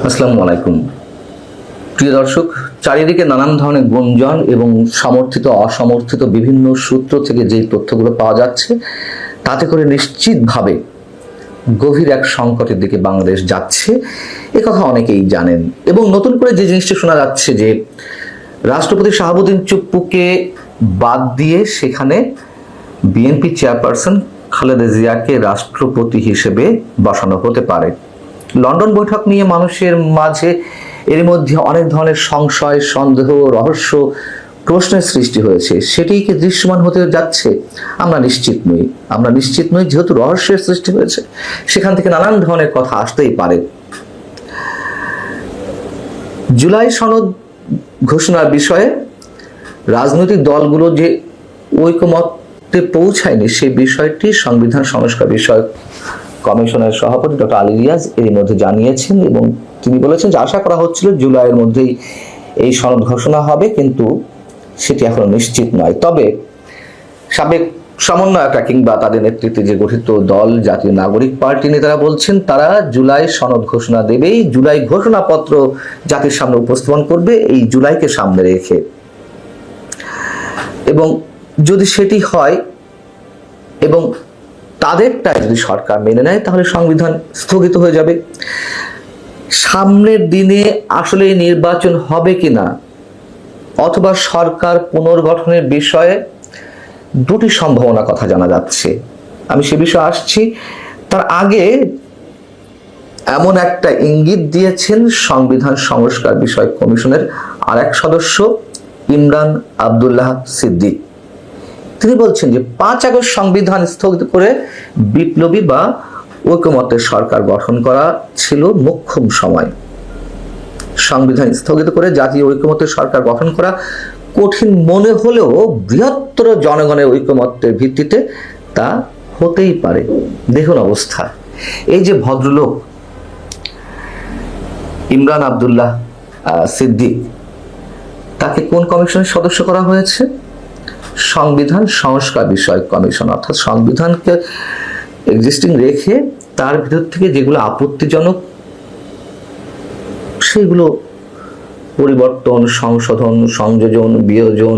আসসালামু আলাইকুম। প্রিয় দর্শক, চারিদিকে নানান ধরনের গুঞ্জন এবং সমর্থিত অসমর্থিত বিভিন্ন সূত্র থেকে যেই তথ্যগুলো পাওয়া যাচ্ছে, তাতে করে নিশ্চিতভাবে গভীর এক সংকটের দিকে বাংলাদেশ যাচ্ছে, এ কথা অনেকেই জানেন। এবং নতুন করে যে জিনিসটা শোনা যাচ্ছে যে রাষ্ট্রপতি শাহাবুদ্দিন চুপ্পুকে বাদ দিয়ে সেখানে বিএনপি চেয়ারপারসন খালেদা জিয়াকে রাষ্ট্রপতি হিসেবে বসানো হতে পারে। লন্ডন বৈঠক নিয়ে মানুষের মাঝে এর মধ্যে অনেক ধরনের সংশয়, সন্দেহ, রহস্য, প্রশ্নের সৃষ্টি হয়েছে। সেটি কি দৃশ্যমান হতে যাচ্ছে? আমরা নিশ্চিত নই। যেহেতু রহস্যের সৃষ্টি হয়েছে, সেখান থেকে নানান ধরনের কথা আসতেই পারে। জুলাই সনদ ঘোষণার বিষয়ে রাজনৈতিক দলগুলো যে ঐকমত্যে পৌঁছায়নি, সেই বিষয়টি সংবিধান সংস্কার বিষয়ক কমিশনের সভাপতি ডক্টর আলী রিয়াজ এর মধ্যে জানিয়েছেন এবং তিনি বলেছেন যে আশা করা হচ্ছিল জুলাইয়ের মধ্যেই এই সনদ ঘোষণা হবে, কিন্তু সেটি এখনো নিশ্চিত নয়। তবে সাবেক সমন্বয়করা কিংবা তাদের নেতৃত্বে যে গঠিত দল জাতীয় নাগরিক পার্টি নেতারা বলছেন তারা জুলাই সনদ ঘোষণা দেবেই, জুলাই ঘোষণাপত্র জাতির সামনে উপস্থাপন করবে এই জুলাইকে সামনে রেখে। এবং যদি সেটি হয় এবং তাদেরটাই যদি সরকার মেনে নেয়, তাহলে সংবিধান স্থগিত হয়ে যাবে। সামনের দিনে আসলে নির্বাচন হবে কিনা অথবা সরকার পুনর্গঠনের বিষয়ে দুটি সম্ভাবনা কথা জানা যাচ্ছে। আমি সে বিষয়ে আসছি। তার আগে এমন একটা ইঙ্গিত দিয়েছেন সংবিধান সংস্কার বিষয়ক কমিশনের আরেক সদস্য ইমরান আব্দুল্লাহ সিদ্দিক। তিনি বলছেন যে 5 আগস্ট সংবিধান স্থগিত করে বিপ্লবী বা ঐকমত্যের সরকার গঠন করা ছিল মোক্ষম সময়। সংবিধান স্থগিত করে জাতীয় ঐকমত্যের সরকার গঠন করা কঠিন মনে হলেও বৃহত্তর জনগণের ঐকমত্যের ভিত্তিতে তা হতেই পারে। দেখুন অবস্থা। এই যে ভদ্রলোক ইমরান আব্দুল্লাহ সিদ্দিক, তাকে কোন কমিশনের সদস্য করা হয়েছে? সংবিধান সংস্কার বিষয়ক কমিশন। অর্থাৎ সংবিধানকে এক্সিস্টিং রেখে তার ভিতর থেকে যেগুলো আপত্তিজনক সেগুলো পরিবর্তন, সংশোধন, সংযোজন, বিয়োজন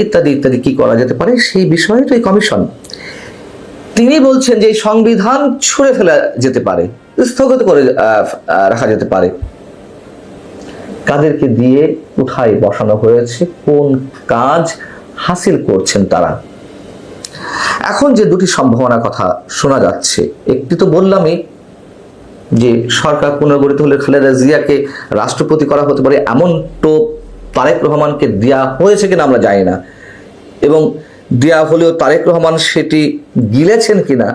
ইত্যাদি ইত্যাদি কি করা যেতে পারে সেই বিষয়ে তো এই কমিশন। তিনি বলছেন যে এই সংবিধান ছুঁড়ে ফেলা যেতে পারে, স্থগিত করে রাখা যেতে পারে। কাদেরকে দিয়ে কোথায় বসানো হয়েছে, কোন কাজ হাসিল করছেন তারা? এখন যে দুটি সম্ভাবনার কথা শোনা যাচ্ছে, একটি তো বললামই যে সরকার পুনর্গঠিত হলে খালেদা জিয়াকে রাষ্ট্রপতি করা হতে পারে, এমন টোপ তারেক রহমানকে দেয়া হয়েছে কিনা আমরা জানি না, এবং দেয়া হলেও তারেক রহমান সেটি গিলেছেন কিনা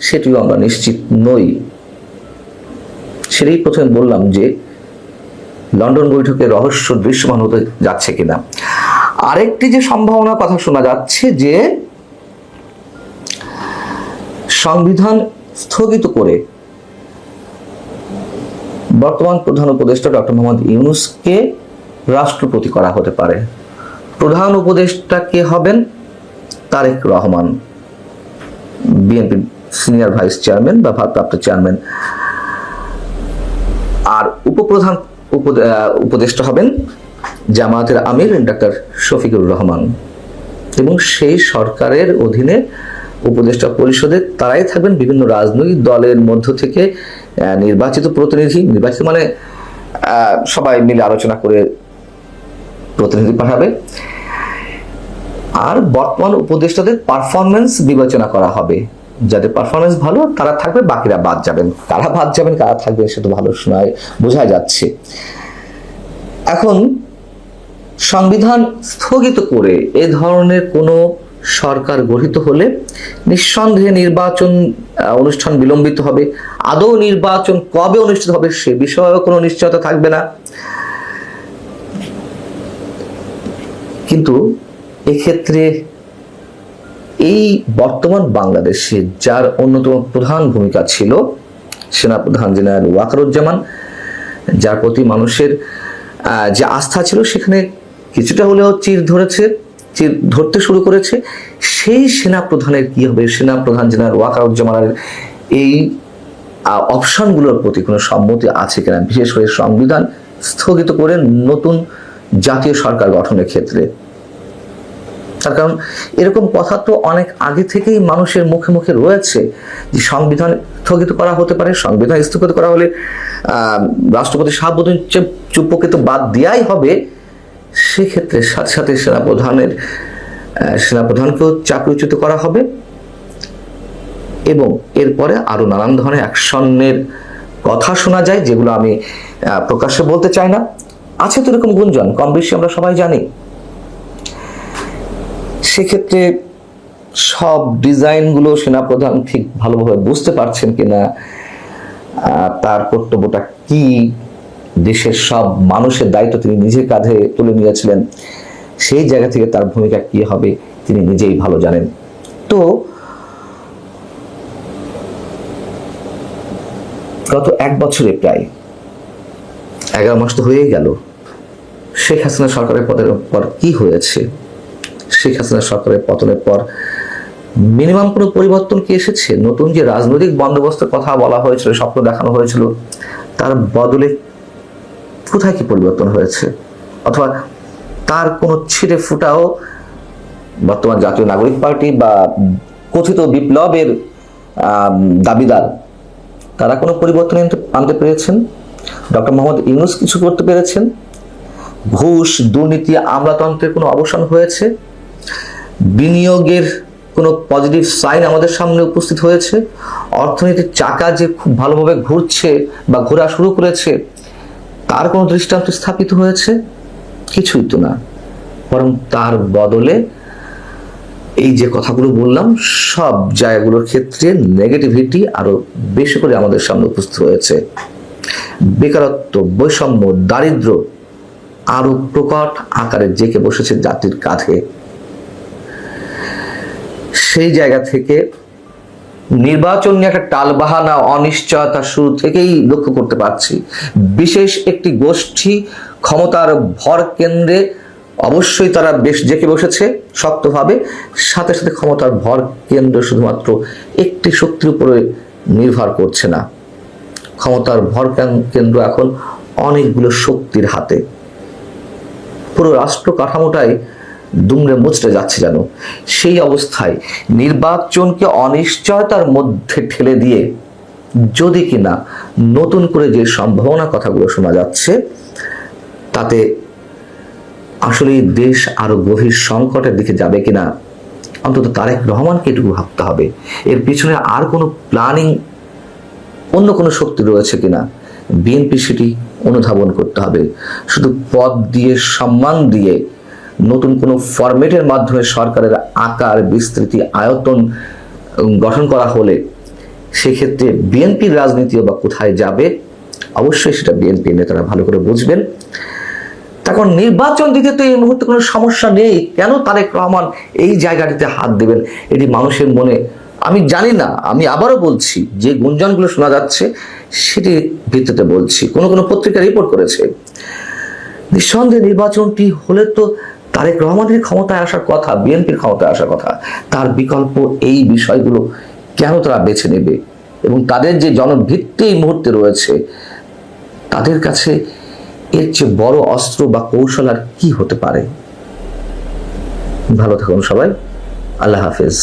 সেটিও আমরা নিশ্চিত নই। সেটাই প্রথমে বললাম যে লন্ডন বৈঠকে রহস্য দৃশ্যমান হতে যাচ্ছে কিনা। আরেকটি যে সম্ভাবনার কথা শোনা যাচ্ছে যে সংবিধান স্থগিত করে বর্তমান প্রধান উপদেষ্টা ডক্টর মোহাম্মদ ইউনূসকে রাষ্ট্রপতি করা হতে পারে। প্রধান উপদেষ্টা কে হবেন? Tarique Rahman, BNP senior vice chairman বা ভারপ্রাপ্ত চেয়ারম্যান। আর উপপ্রধান উপদেষ্টা হবেন জামায়াতের আমির ডক্টর শফিকুর রহমান। এবং সেই সরকারের অধীনে উপদেষ্টা পরিষদে তারাই থাকবেন বিভিন্ন রাজনৈতিক দলের মধ্য থেকে নির্বাচিত প্রতিনিধি। নির্বাচিত মানে সবাই মিলে আলোচনা করে প্রতিনিধি পাঠাবে। আর বর্তমান উপদেষ্টাদের পারফরমেন্স বিবেচনা করা হবে। যাদের পারফরমেন্স ভালো তারা থাকবে, বাকিরা বাদ যাবেন। কারা বাদ যাবেন কারা থাকবেন সেটা ভালো শোনায় বোঝা যাচ্ছে। এখন সংবিধান স্থগিত করে এ ধরনের কোনো সরকার গঠিত হলে নিঃসন্দেহে নির্বাচন অনুষ্ঠান বিলম্বিত হবে। আদৌ নির্বাচন কবে অনুষ্ঠিত হবে সে বিষয়েও কোনো নিশ্চয়তা থাকবে না। কিন্তু এক্ষেত্রে এই বর্তমান বাংলাদেশে যার অন্যতম প্রধান ভূমিকা ছিল সেনাপ্রধান জেনারেল ওয়াকারুজ্জামান, যার প্রতি মানুষের যে আস্থা ছিল সেখানে কিছুটা হলেও ধরতে শুরু করেছে, সেই সেনাপ্রধানের কি হবে? সেনাপ্রধান জেনারেল ওয়াকারুজ্জামানের এই অপশনগুলোর প্রতি কোনো সম্মতি আছে কিনা, বিশেষ করে সংবিধান স্থগিত করে নতুন জাতীয় সরকার গঠনের ক্ষেত্রে। তার কারণ এরকম কথা তো অনেক আগে থেকেই মানুষের মুখে মুখে রয়েছে যে সংবিধান স্থগিত করা হতে পারে, সংবিধান স্থগিত করা হলে রাষ্ট্রপতি শাহাবুদ্দিন চুপ্পুকে তো বাদ দেওয়াই হবে, সেক্ষেত্রে সাথে সাথে সেনাপ্রধানকেও চাকরিচ্যুত করা হবে এবং এরপরে আরো নানান ধরনের অ্যাকশনের কথা শোনা যায়, যেগুলো আমি প্রকাশ্যে বলতে চাই না। আছে তো এরকম গুঞ্জন, কম বেশি আমরা সবাই জানি। সেক্ষেত্রে সব ডিজাইনগুলো সেনাপ্রধান ঠিক ভালোভাবে বুঝতে পারছেন কিনা, তার কর্তব্যটা কি, দেশের সব মানুষের দায়িত্ব তিনি নিজের কাঁধে তুলে নিয়েছিলেন, সেই জায়গা থেকে তার ভূমিকা কি হবে তিনি নিজেই ভালো জানেন। তো গত 1 বছরে প্রায় 11 মাস তো হয়ে গেল, শেখ হাসিনা সরকারের পতনের পর কি হয়েছে? শেখ হাসিনা সরকারের পতনের পর মিনিমাম কোনো পরিবর্তন কি এসেছে? নতুন যে রাজনৈতিক বন্দোবস্তের কথা বলা হয়েছিল, স্বপ্ন দেখানো হয়েছিল, তার বদলে কোথায় কি পরিবর্তন হয়েছে? অথবা তার কোনো ছিটে ফুটাও বর্তমান জাতীয় নাগরিক পার্টি বা কথিত বিপ্লবের দাবিদার তারা কোনো পরিবর্তন আনতে পেরেছেন? ডক্টর মোহাম্মদ ইউনূস কিছু করতে পেরেছেন? ঘুষ, দুর্নীতি, আমলাতন্ত্রের কোনো অবসান হয়েছে? বিনিয়োগের কোনো পজিটিভ সাইন আমাদের সামনে উপস্থিত হয়েছে? অর্থনীতির চাকা যে খুব ভালোভাবে ঘুরছে বা ঘোরা শুরু করেছে, তার কোনো দৃষ্টান্ত স্থাপিত হয়েছে? কিছুই তো না। বরং তার বদলে এই যে কথাগুলো বললাম, সব জায়গাগুলোর ক্ষেত্রে নেগেটিভিটি আরো বেশি করে আমাদের সামনে উপস্থিত হয়েছে। বেকারত্ব, বৈষম্য, দারিদ্র আরো প্রকট আকারে জেঁকে বসেছে জাতির কাঁধে। সেই জায়গা থেকে নির্বাচন নিয়ে একটা টালবাহানা, অনিশ্চয়তা শুরু থেকেই লক্ষ্য করতে পারছি। বিশেষ একটি গোষ্ঠী ক্ষমতার ভর কেন্দ্রে অবশ্যই তারা বেশ জেঁকে বসেছে শক্তভাবে, সাথে সাথে ক্ষমতার ভর কেন্দ্র শুধুমাত্র একটি শক্তির উপরে নির্ভর করছে না, ক্ষমতার ভর কেন্দ্র এখন অনেকগুলো শক্তির হাতে। পুরো রাষ্ট্র কাঠামোটাই দুমড়ে মুচড়ে যাচ্ছে যেন। সেই অবস্থায় নির্বাচনকে অনিশ্চয়তার মধ্যে ঠেলে দিয়ে যদি কিনা নতুন করে যে সম্ভাবনা কথাগুলো শোনা যাচ্ছে, তাতে আসলে দেশ আরো গভীর সংকটের দিকে যাবে কিনা অন্তত তারেক রহমানকে এটুকু ভাবতে হবে। এর পিছনে আর কোনো প্ল্যানিং, অন্য কোনো শক্তি রয়েছে কিনা বিএনপি সেটি অনুধাবন করতে হবে। শুধু পদ দিয়ে, সম্মান দিয়ে, নতুন কোনো ফরম্যাটের মাধ্যমে সরকারের আকার, বিস্তৃতি, আয়তন গঠন করা হলে সেক্ষেত্রে বিএনপির রাজনীতিও বা কোথায় যাবে, অবশ্যই সেটা বিএনপি নেতারা ভালো করে বুঝবেন। তখন নির্বাচন দিতে তো এই মুহূর্তে কোনো সমস্যা নেই, কেন তারেক রহমান এই জায়গাটিতে হাত দিবেন? এটি মানুষের মনে, আমি জানি না, আমি আবারও বলছি, যে গুঞ্জনগুলো শোনা যাচ্ছে সেটি ভিত্তিতে বলছি। কোনো পত্রিকা রিপোর্ট করেছে, নিঃসন্দেহে নির্বাচনটি হলে তো তারেক রহমানের ক্ষমতায় আসার কথা, বিএনপির ক্ষমতায় আসার কথা। তার বিকল্প এই বিষয়গুলো কেন তারা বেছে নেবে? এবং তাদের যে জনভিত্তি এই মুহূর্তে রয়েছে, তাদের কাছে এর চেয়ে বড় অস্ত্র বা কৌশল আর কি হতে পারে? ভালো থাকুন সবাই, আল্লাহ হাফেজ।